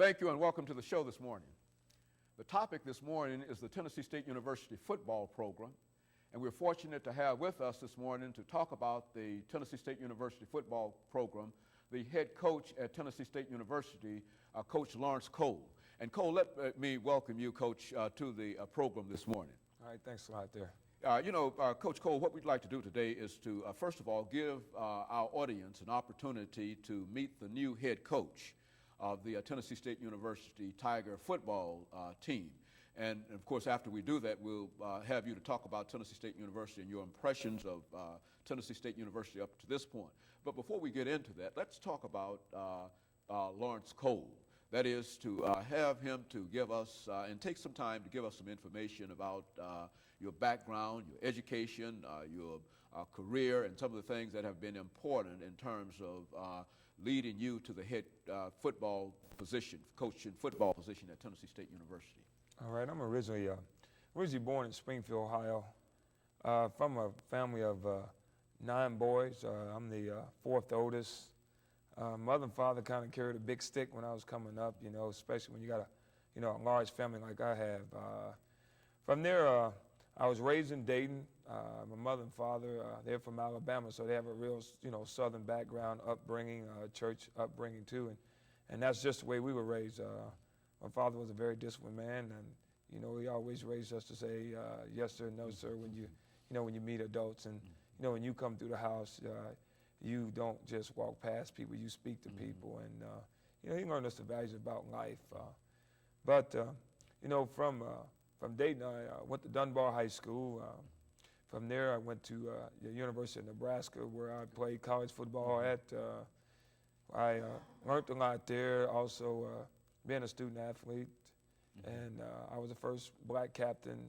Thank you and welcome to the show this morning. The topic this morning is the Tennessee State University football program, and we're fortunate to have with us this morning to talk about the Tennessee State University football program, the head coach at Tennessee State University, Coach Lawrence Cole. And Cole, let me welcome you, Coach, to the program this morning. All right, thanks a lot there. Coach Cole, what we'd like to do today is to, first of all, give our audience an opportunity to meet the new head coach of the Tennessee State University Tiger football team. And of course, after we do that, we'll have you to talk about Tennessee State University and your impressions of Tennessee State University up to this point. But before we get into that, let's talk about Lawrence Cole. That is to have him to give us and take some time to give us some information about your background, your education, your career, and some of the things that have been important in terms of leading you to the head football position, coaching football position at Tennessee State University. All right, I'm originally born in Springfield, Ohio, from a family of 9 boys. I'm the 4th oldest. Mother and father kind of carried a big stick when I was coming up, you know, especially when you got a large family like I have. From there, I was raised in Dayton. My mother and father, they're from Alabama, so they have a real, southern background, upbringing, church upbringing too, and that's just the way we were raised. My father was a very disciplined man, and he always raised us to say yes sir, no sir when you meet adults, and when you come through the house, you don't just walk past people, you speak to people, and he learned us the values about life. From Dayton, I went to Dunbar High School. From there, I went to the University of Nebraska, where I played college football at. I learned a lot there, also being a student athlete, and I was the first black captain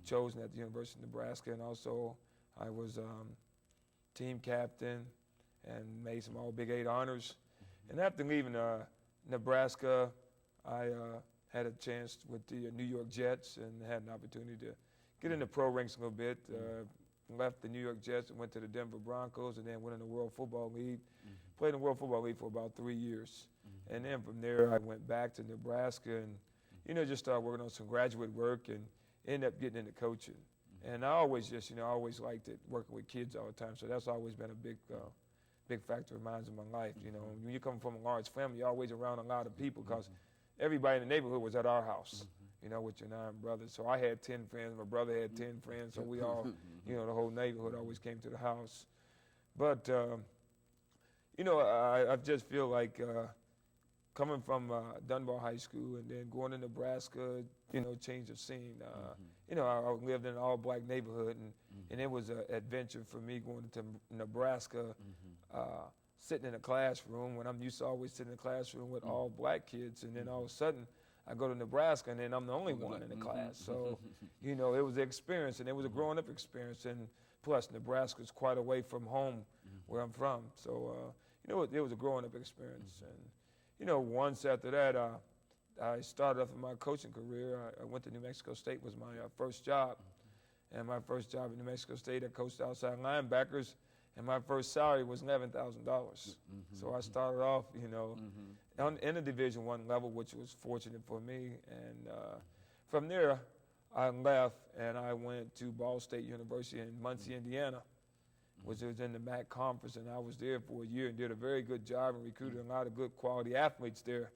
chosen at the University of Nebraska, and also I was team captain and made some all Big 8 honors. And after leaving Nebraska, I had a chance with the New York Jets and had an opportunity to get in the pro ranks a little bit. Left the New York Jets and went to the Denver Broncos, and then went in the World Football League. Played in the World Football League for about 3 years. And then from there, I went back to Nebraska and, just started working on some graduate work and ended up getting into coaching. And I always always liked it, working with kids all the time. So that's always been a big factor of mine in my life. When you come from a large family, you're always around a lot of people because everybody in the neighborhood was at our house, with your 9 brothers. So I had 10 friends, my brother had 10 friends, so we all, the whole neighborhood always came to the house. But, I just feel like coming from Dunbar High School and then going to Nebraska, change of scene. I lived in an all-black neighborhood, and it was an adventure for me going to Nebraska, sitting in a classroom when I'm used to always sitting in a classroom with all black kids, and then all of a sudden I go to Nebraska and then I'm the only one in the class. So, it was an experience, and it was a growing up experience, and plus Nebraska's quite away from home where I'm from. So, it was a growing up experience. And, once after that, I started off in my coaching career. I went to New Mexico State, was my first job. And my first job in New Mexico State, I coached outside linebackers, and my first salary was $11,000. So I started off, in the Division I level, which was fortunate for me. And from there, I left and I went to Ball State University in Muncie, Indiana, which was in the MAC conference, and I was there for a year and did a very good job and recruited a lot of good quality athletes there.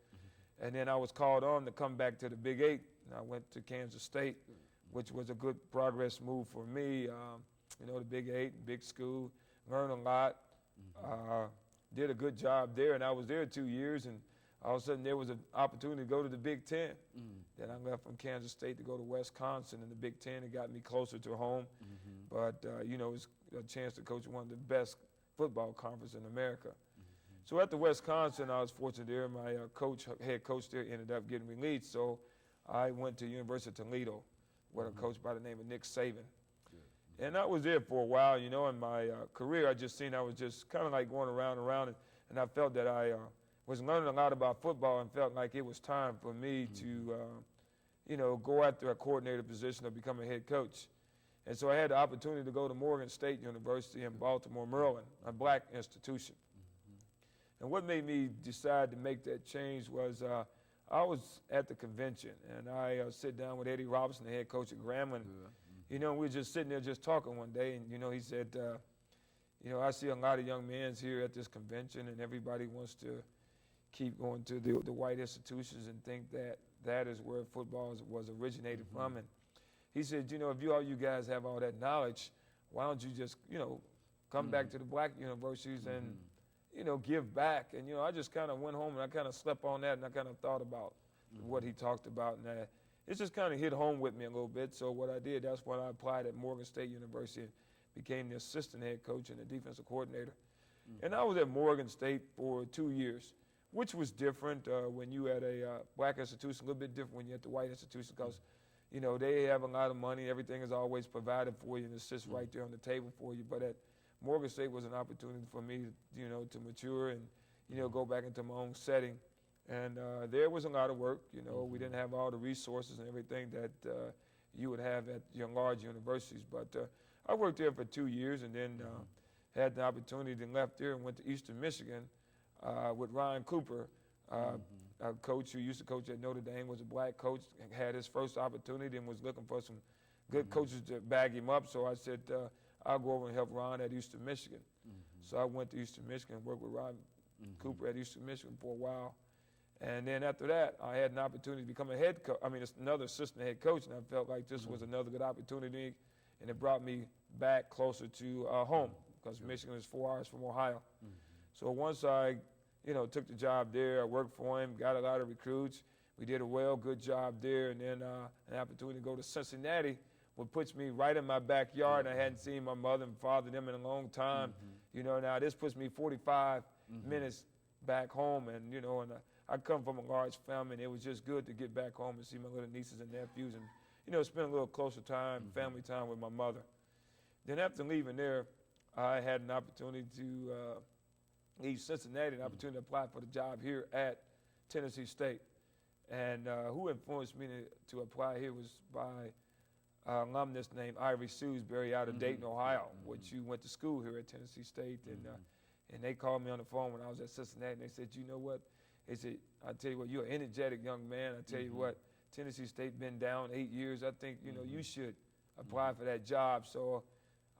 And then I was called on to come back to the Big 8, and I went to Kansas State, which was a good progress move for me. The Big 8, big school, learned a lot, did a good job there, and I was there 2 years, and all of a sudden there was an opportunity to go to the Big 10. Then I left from Kansas State to go to Wisconsin in the Big 10. It got me closer to home, but it was a chance to coach one of the best football conferences in America. So at the Wisconsin, I was fortunate there. My head coach there ended up getting released, so I went to University of Toledo with a coach by the name of Nick Saban. And I was there for a while, in my career. I was just kind of like going around and around, and I felt that I was learning a lot about football and felt like it was time for me to, go after a coordinator position or become a head coach. And so I had the opportunity to go to Morgan State University in Baltimore, Maryland, a black institution. And what made me decide to make that change was I was at the convention, and I sit down with Eddie Robinson, the head coach at Grambling. You know, we were just sitting there just talking one day, and, you know, he said, you know, I see a lot of young men here at this convention, and everybody wants to keep going to the white institutions and think that that is where football was originated from. And he said, you know, if all you guys have all that knowledge, why don't you just, you know, come back to the black universities and, you know, give back. And, you know, I just kind of went home and I kind of slept on that, and I kind of thought about what he talked about. And it just kind of hit home with me a little bit. So what I did, that's when I applied at Morgan State University and became the assistant head coach and the defensive coordinator. And I was at Morgan State for 2 years, which was different when you at a black institution, a little bit different when you're at the white institution, because, you know, they have a lot of money. Everything is always provided for you, and it sits right there on the table for you. But at Morgan State was an opportunity for me, you know, to mature and, you know, go back into my own setting. And there was a lot of work. You know, we didn't have all the resources and everything that you would have at your large universities. But I worked there for 2 years, and then had the opportunity and left there and went to Eastern Michigan with Ryan Cooper, a coach who used to coach at Notre Dame, was a black coach, and had his first opportunity and was looking for some good coaches to bag him up. So I said, I'll go over and help Ron at Eastern Michigan. So I went to Eastern Michigan and worked with Ron Cooper at Eastern Michigan for a while. And then after that, I had an opportunity to become a head coach. I mean, it's another assistant head coach, and I felt like this was another good opportunity, and it brought me back closer to home, because Michigan is 4 hours from Ohio. So once I, you know, took the job there, I worked for him, got a lot of recruits. We did a good job there, and then an opportunity to go to Cincinnati, what puts me right in my backyard. I hadn't seen my mother and father them in a long time. You know, now this puts me 45 minutes back home, and, you know, and I come from a large family, and it was just good to get back home and see my little nieces and nephews and, you know, spend a little closer time, family time with my mother. Then after leaving there, I had an opportunity to leave Cincinnati, an opportunity to apply for the job here at Tennessee State. And who influenced me to apply here was by alumnus named Ivory Sewsbury out of Dayton, Ohio, which you went to school here at Tennessee State. And they called me on the phone when I was at Cincinnati, and they said, you know what? They said, I tell you what, you're an energetic young man. I tell you what, Tennessee State been down 8 years. I think, you know, you should apply for that job. So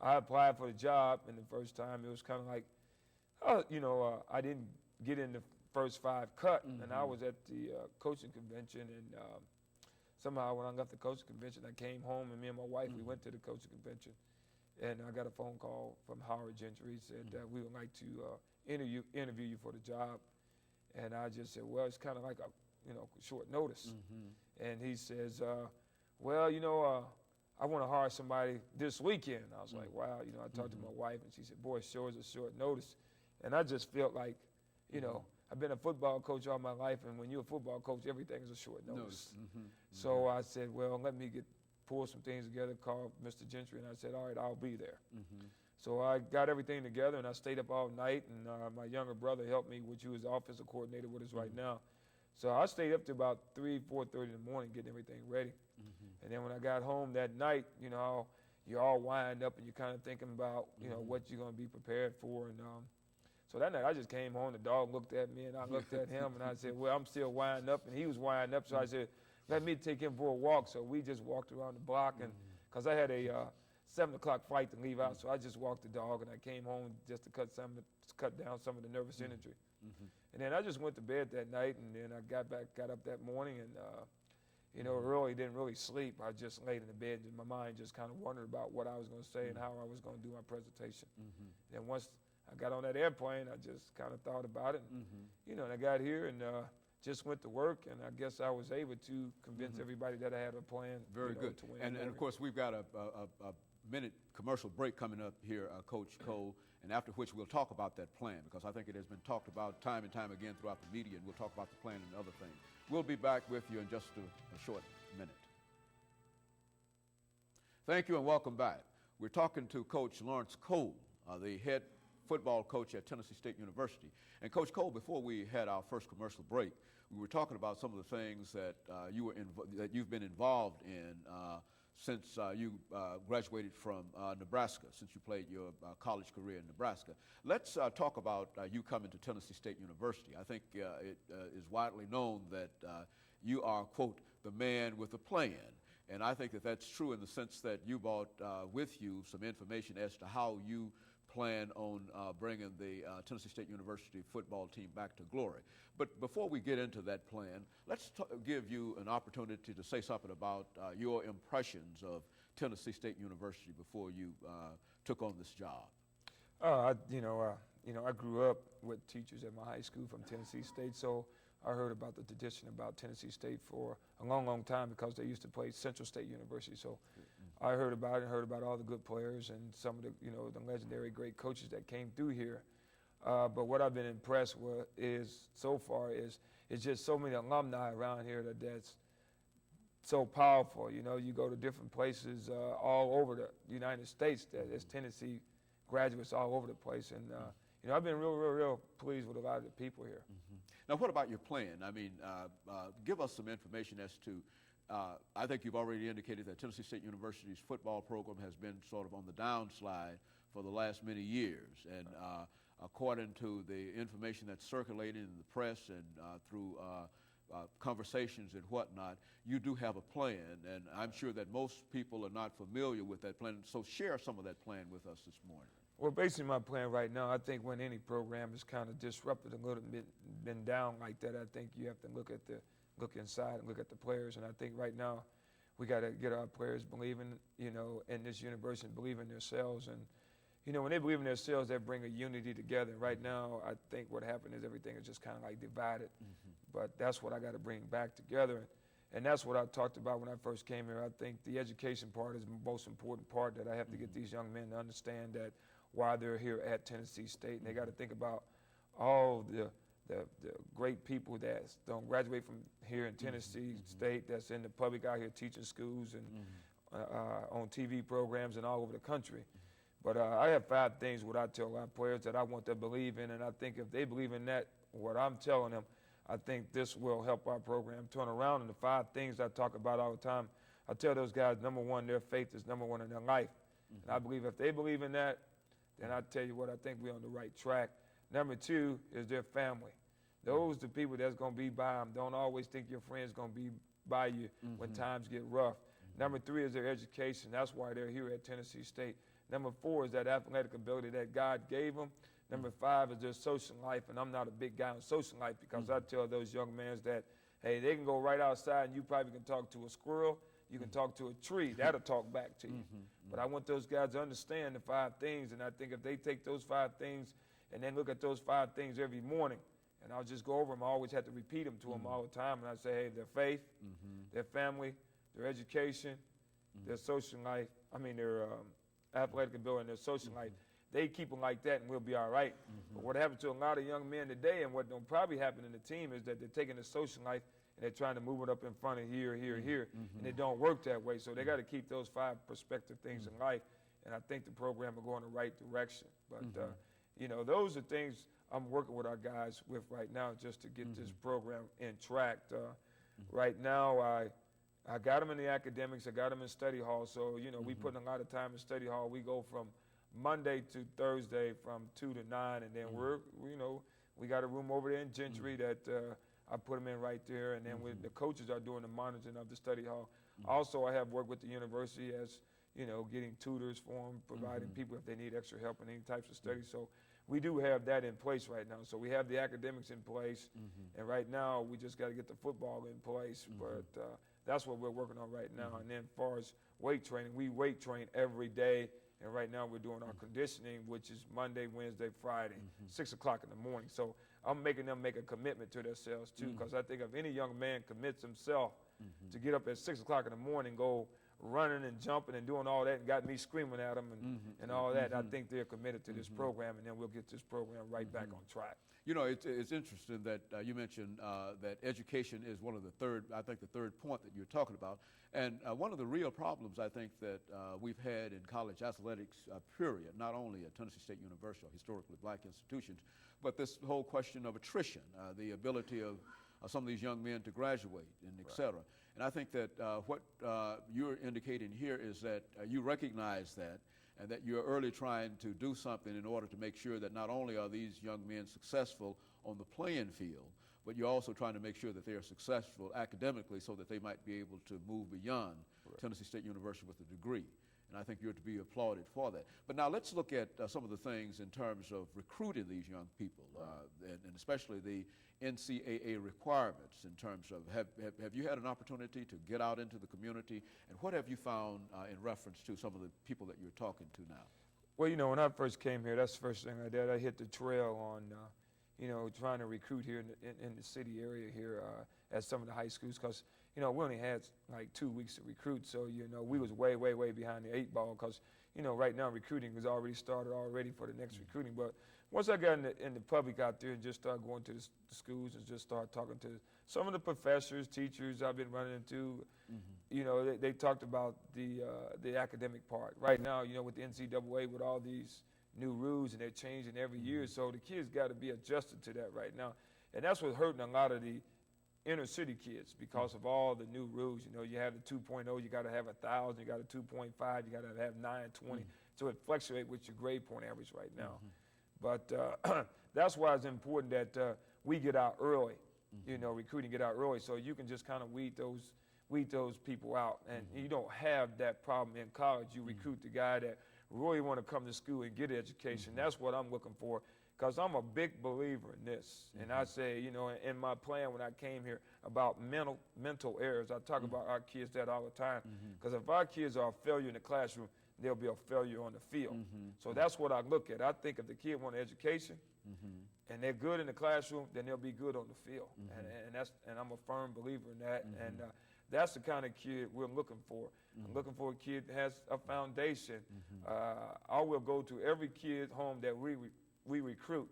I applied for the job, and the first time it was kind of like, you know, I didn't get in the first 5 cut, and I was at the coaching convention, and somehow when I left the coaching convention, I came home, and me and my wife, we went to the coaching convention, and I got a phone call from Howard Gentry. He said that we would like to interview you for the job. And I just said, well, it's kind of like a, you know, short notice. And he says, well, you know, I want to hire somebody this weekend. I was like, wow. You know, I talked to my wife, and she said, boy, it sure is a short notice. And I just felt like, you know, I've been a football coach all my life, and when you're a football coach, everything is a short notice. So I said, well, let me pull some things together, call Mr. Gentry, and I said, all right, I'll be there. So I got everything together, and I stayed up all night, and my younger brother helped me, which he was the offensive coordinator with us right now. So I stayed up to about 4:30 in the morning getting everything ready. And then when I got home that night, you know, you're all wind up, and you're kind of thinking about, you know, what you're going to be prepared for. And so that night I just came home, the dog looked at me, and I looked at him, and I said, well, I'm still wind up, and he was wind up. So I said, let me take him for a walk. So we just walked around the block, and because I had a 7 o'clock flight to leave out, so I just walked the dog, and I came home just to cut down some of the nervous energy. And then I just went to bed that night, and then I got up that morning, and you know, really didn't really sleep. I just laid in the bed, and my mind just kind of wondered about what I was going to say and how I was going to do my presentation. And once I got on that airplane, I just kind of thought about it, and, you know, and I got here and just went to work, and I guess I was able to convince everybody that I had a plan. Very good. To win. And of course, we've got a minute commercial break coming up here, Coach Cole, and after which we'll talk about that plan, because I think it has been talked about time and time again throughout the media, and we'll talk about the plan and other things. We'll be back with you in just a short minute. Thank you and welcome back. We're talking to Coach Lawrence Cole, the head football coach at Tennessee State University. And Coach Cole, before we had our first commercial break, we were talking about some of the things that you've been involved in since you graduated from Nebraska, since you played your college career in Nebraska. Let's talk about you coming to Tennessee State University. I think it is widely known that you are, quote, the man with a plan. And I think that that's true in the sense that you brought with you some information as to how you plan on bringing the Tennessee State University football team back to glory. But before we get into that plan, let's give you an opportunity to say something about your impressions of Tennessee State University before you took on this job. I grew up with teachers at my high school from Tennessee State, so I heard about the tradition about Tennessee State for a long, long time because they used to play Central State University. So I heard about it and heard about all the good players and some of the, the legendary great coaches that came through here. But what I've been impressed with so far is just so many alumni around here that's so powerful. You go to different places all over the United States. There's Tennessee graduates all over the place. And, I've been real pleased with a lot of the people here. Mm-hmm. Now, what about your plan? I mean, give us some information as to, I think you've already indicated that Tennessee State University's football program has been sort of on the downslide for the last many years. And according to the information that's circulating in the press and through conversations and whatnot, you do have a plan. And I'm sure that most people are not familiar with that plan. So share some of that plan with us this morning. Well, basically my plan right now, I think when any program is kind of disrupted a little bit, been down like that, I think you have to look inside and look at the players. And I think right now we got to get our players believing, in this university, believe in themselves. And, when they believe in themselves, they bring a unity together. Right now, I think what happened is everything is just kind of like divided. Mm-hmm. But that's what I got to bring back together. And that's what I talked about when I first came here. I think the education part is the most important part, that I have to get these young men to understand that why they're here at Tennessee State. And they got to think about all the great people that don't graduate from here in Tennessee State, that's in the public out here teaching schools and on TV programs and all over the country. But I have 5 things what I tell our players that I want them to believe in, and I think if they believe in that, what I'm telling them, I think this will help our program turn around. And the 5 things I talk about all the time, I tell those guys, number 1, their faith is number 1 in their life. And I believe if they believe in that, then I tell you what, I think we're on the right track. Number 2 is their family. Those are the people that's going to be by them. Don't always think your friend's going to be by you when times get rough. Number 3 is their education. That's why they're here at Tennessee State. Number 4 is that athletic ability that God gave them. Number 5 is their social life, and I'm not a big guy on social life because I tell those young men that, hey, they can go right outside and you probably can talk to a squirrel, you can talk to a tree, that'll talk back to you. But I want those guys to understand the 5 things, and I think if they take those 5 things and then look at those 5 things every morning, and I'll just go over them, I always have to repeat them to them all the time, and I say, hey, their faith, their family, their education, their social life, their athletic ability and their social life, they keep them like that and we'll be all right. But what happens to a lot of young men today, and what don't probably happen in the team, is that they're taking the social life and they're trying to move it up in front of here, and it don't work that way. So they got to keep those 5 perspective things in life, and I think the program will go in the right direction. But, those are things I'm working with our guys with right now just to get this program in track. Right now, I got them in the academics, I got them in study hall, so, we put in a lot of time in study hall. We go from Monday to Thursday from 2 to 9, and then we got a room over there in Gentry that I put them in right there, and then the coaches are doing the monitoring of the study hall. Also, I have worked with the university as, getting tutors for them, providing people if they need extra help in any types of studies. So we do have that in place right now. So we have the academics in place, and right now we just got to get the football in place. But that's what we're working on right now. And then as far as weight training, we weight train every day. And right now we're doing our conditioning, which is Monday, Wednesday, Friday, 6 o'clock in the morning. So I'm making them make a commitment to themselves too, because I think if any young man commits himself to get up at 6 o'clock in the morning, go running and jumping and doing all that, and got me screaming at them and all that, I think they're committed to this program, and then we'll get this program right back on track. It's interesting that you mentioned that education is one of the third point that you're talking about. And one of the real problems I think that we've had in college athletics, period, not only at Tennessee State University or historically black institutions, but this whole question of attrition, the ability of some of these young men to graduate and et cetera. And I think that what you're indicating here is that you recognize that, and that you're early trying to do something in order to make sure that not only are these young men successful on the playing field, but you're also trying to make sure that they are successful academically so that they might be able to move beyond Tennessee State University with a degree. And I think you're to be applauded for that. But now let's look at some of the things in terms of recruiting these young people, and especially the NCAA requirements in terms of, have you had an opportunity to get out into the community, and what have you found in reference to some of the people that you're talking to now? Well, you know, when I first came here, that's the first thing I did. I hit the trail on, you know, trying to recruit here in the city area here at some of the high schools, because, you know, we only had like 2 weeks to recruit, so, you know, we was way, way, way behind the 8 ball, because, you know, right now recruiting was already started already for the next recruiting. But once I got in the public out there and just started going to the schools and just started talking to some of the professors, teachers I've been running into, you know, they talked about the academic part. Right now, you know, with the NCAA, with all these new rules, and they're changing every year, so the kids got to be adjusted to that right now. And that's what's hurting a lot of the inner city kids because of all the new rules. You know, you have the 2.0, you got to have 1,000, you got a 2.5, you got to have 920. So it fluctuates with your grade point average right now. But that's why it's important that we get out early, you know, recruiting get out early, so you can just kind of weed those people out. And you don't have that problem in college. You recruit the guy that really want to come to school and get an education. That's what I'm looking for, because I'm a big believer in this. And I say, you know, in my plan when I came here about mental errors, I talk about our kids that all the time, because if our kids are a failure in the classroom, they'll be a failure on the field. So that's what I look at. I think if the kid want an education and they're good in the classroom, then they'll be good on the field. And I'm a firm believer in that. And that's the kind of kid we're looking for. I'm looking for a kid that has a foundation. I will go to every kid home that we recruit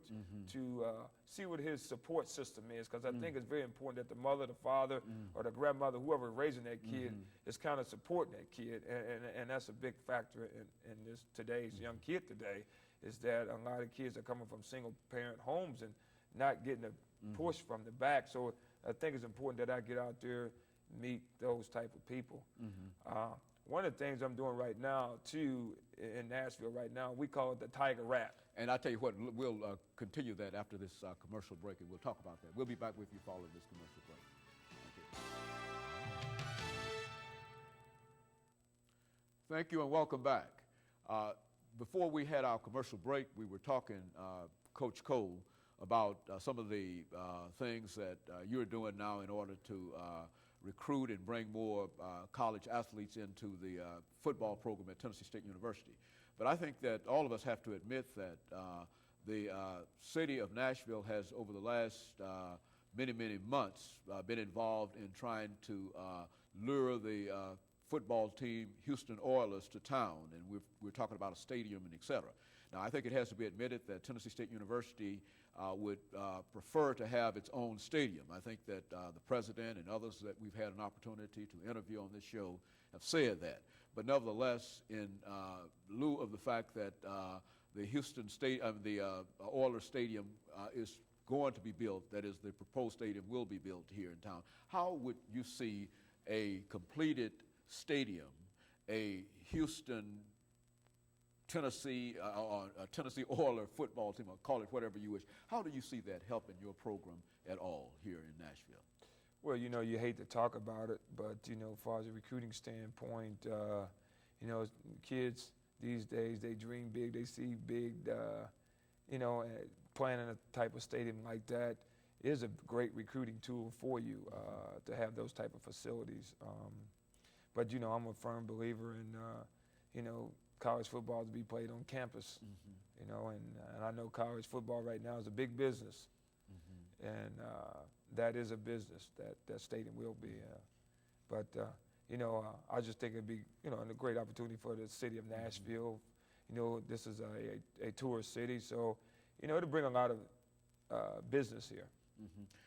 to see what his support system is, because I think it's very important that the mother, the father, or the grandmother, whoever is raising that kid, is kind of supporting that kid. And that's a big factor in this today's young kid today, is that a lot of kids are coming from single parent homes and not getting a push from the back. So I think it's important that I get out there, meet those type of people. One of the things I'm doing right now too in Nashville right now, we call it the Tiger Rap. And I'll tell you what, we'll continue that after this commercial break, and we'll talk about that. We'll be back with you following this commercial break. Thank you, and welcome back. Before we had our commercial break, we were talking, Coach Cole, about some of the things that you're doing now in order to recruit and bring more college athletes into the football program at Tennessee State University. But I think that all of us have to admit that the city of Nashville has, over the last many, many months, been involved in trying to lure the football team, Houston Oilers, to town. And we're talking about a stadium and et cetera. Now, I think it has to be admitted that Tennessee State University would prefer to have its own stadium. I think that the president and others that we've had an opportunity to interview on this show have said that. But nevertheless, in lieu of the fact that the Oilers Stadium is going to be built, that is, the proposed stadium will be built here in town, how would you see a completed stadium, a Houston, Tennessee, or a Tennessee Oilers football team, or call it whatever you wish, how do you see that helping your program at all here in Nashville? Well, you know, you hate to talk about it, but, you know, as far as a recruiting standpoint, you know, kids these days, they dream big, they see big, you know, planning a type of stadium like that is a great recruiting tool for you to have those type of facilities. But, you know, I'm a firm believer in, you know, college football to be played on campus, you know, and I know college football right now is a big business. And that is a business, that stadium will be. But, you know, I just think it'd be, you know, a great opportunity for the city of Nashville. You know, this is a tourist city, so, you know, it'll bring a lot of business here.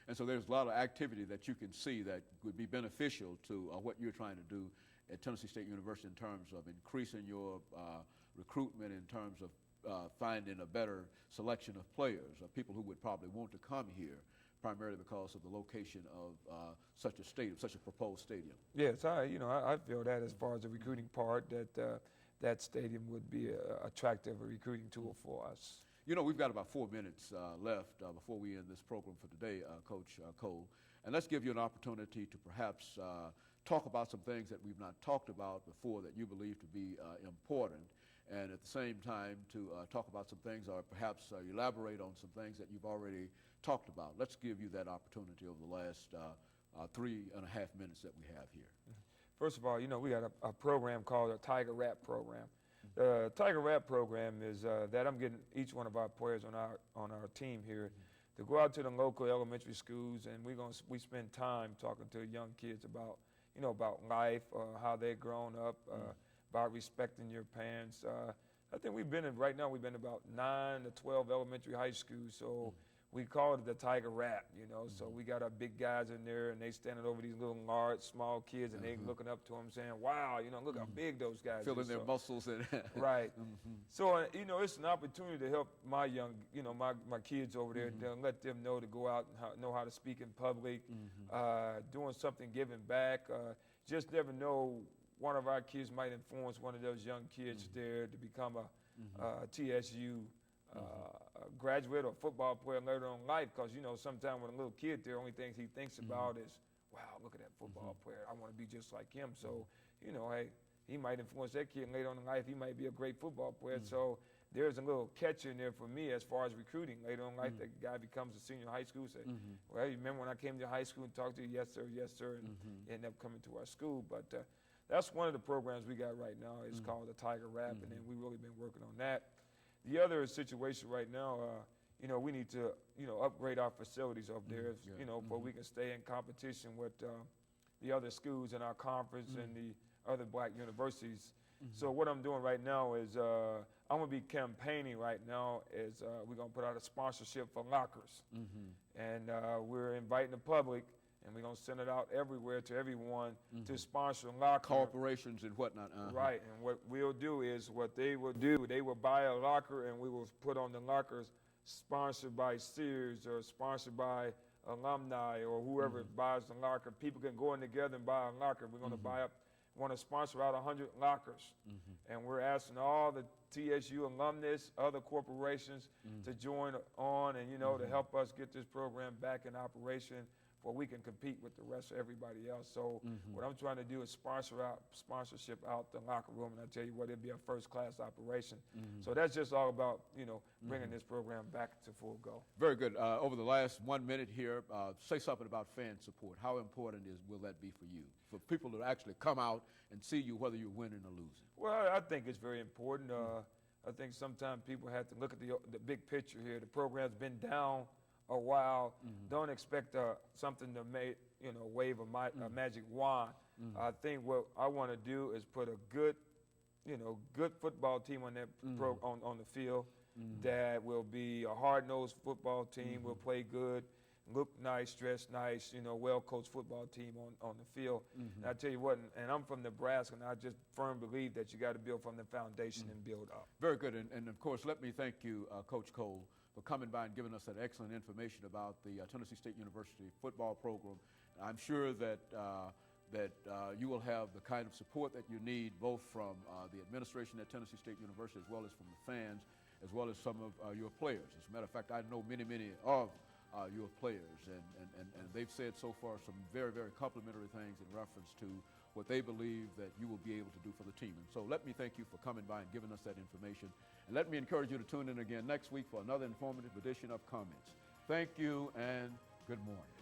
And so there's a lot of activity that you can see that would be beneficial to what you're trying to do at Tennessee State University in terms of increasing your recruitment, in terms of finding a better selection of players, of people who would probably want to come here primarily because of the location of such a stadium, such a proposed stadium. Yes, I feel that as far as the recruiting part, that that stadium would be an attractive recruiting tool for us. You know, we've got about 4 minutes left before we end this program for today, Coach Cole. And let's give you an opportunity to perhaps talk about some things that we've not talked about before that you believe to be important, and at the same time to talk about some things or perhaps elaborate on some things that you've already talked about. Let's give you that opportunity over the last 3.5 minutes that we have here. First of all, you know, we got a program called a Tiger Rap program. The Tiger Rap program is that I'm getting each one of our players on our team here to go out to the local elementary schools, and we spend time talking to young kids about, you know, about life, how they've grown up, about respecting your parents. I think right now we've been about 9 to 12 elementary high schools, so we call it the Tiger Rap, you know. So we got our big guys in there, and they standing over these little large, small kids, and they looking up to them saying, wow, you know, look how big those guys are. Feeling their muscles. And right. So, you know, it's an opportunity to help my young, you know, my kids over there, to let them know to go out and know how to speak in public, doing something, giving back. Just never know, one of our kids might influence one of those young kids there to become a TSU graduate or football player later on in life, because, you know, sometimes when a little kid, the only things he thinks about is, wow, look at that football player. I want to be just like him. So, you know, hey, he might influence that kid later on in life. He might be a great football player. So there's a little catch in there for me as far as recruiting. Later on in life, that guy becomes a senior high school, say, well, you remember when I came to high school and talked to you? Yes, sir, and end up coming to our school. But that's one of the programs we got right now. It's called the Tiger Rap, and then we've really been working on that. The other situation right now, you know, we need to, you know, upgrade our facilities up there, you know, so we can stay in competition with the other schools in our conference and the other black universities. So what I'm doing right now is I'm going to be campaigning right now is we're going to put out a sponsorship for lockers. And we're inviting the public, and we're going to send it out everywhere to everyone to sponsor lockers. Corporations and whatnot. Right, and what we'll do is, what they will do, they will buy a locker, and we will put on the lockers, sponsored by Sears or sponsored by alumni or whoever buys the locker. People can go in together and buy a locker. We're going to want to sponsor out 100 lockers. And we're asking all the TSU alumnus, other corporations to join on and, you know, to help us get this program back in operation, where we can compete with the rest of everybody else. So what I'm trying to do is sponsorship out the locker room, and I tell you what, it'd be a first-class operation. So that's just all about, you know, bringing this program back to full go. Very good. Over the last 1 minute here, say something about fan support. How important will that be for you, for people to actually come out and see you whether you're winning or losing? Well, I think it's very important. I think sometimes people have to look at the big picture here. The program's been down a while. Don't expect something to wave a magic wand. I think what I want to do is put a good football team on that on the field that will be a hard-nosed football team, will play good, look nice, dress nice, you know, well-coached football team on the field. And I tell you what, and I'm from Nebraska, and I just firmly believe that you got to build from the foundation and build up. Very good. And of course, let me thank you, Coach Cole, for coming by and giving us that excellent information about the Tennessee State University football program. I'm sure that you will have the kind of support that you need, both from the administration at Tennessee State University, as well as from the fans, as well as some of your players. As a matter of fact, I know many of your players, and they've said so far some very, very complimentary things in reference to what they believe that you will be able to do for the team. And so let me thank you for coming by and giving us that information. And let me encourage you to tune in again next week for another informative edition of Comments. Thank you and good morning.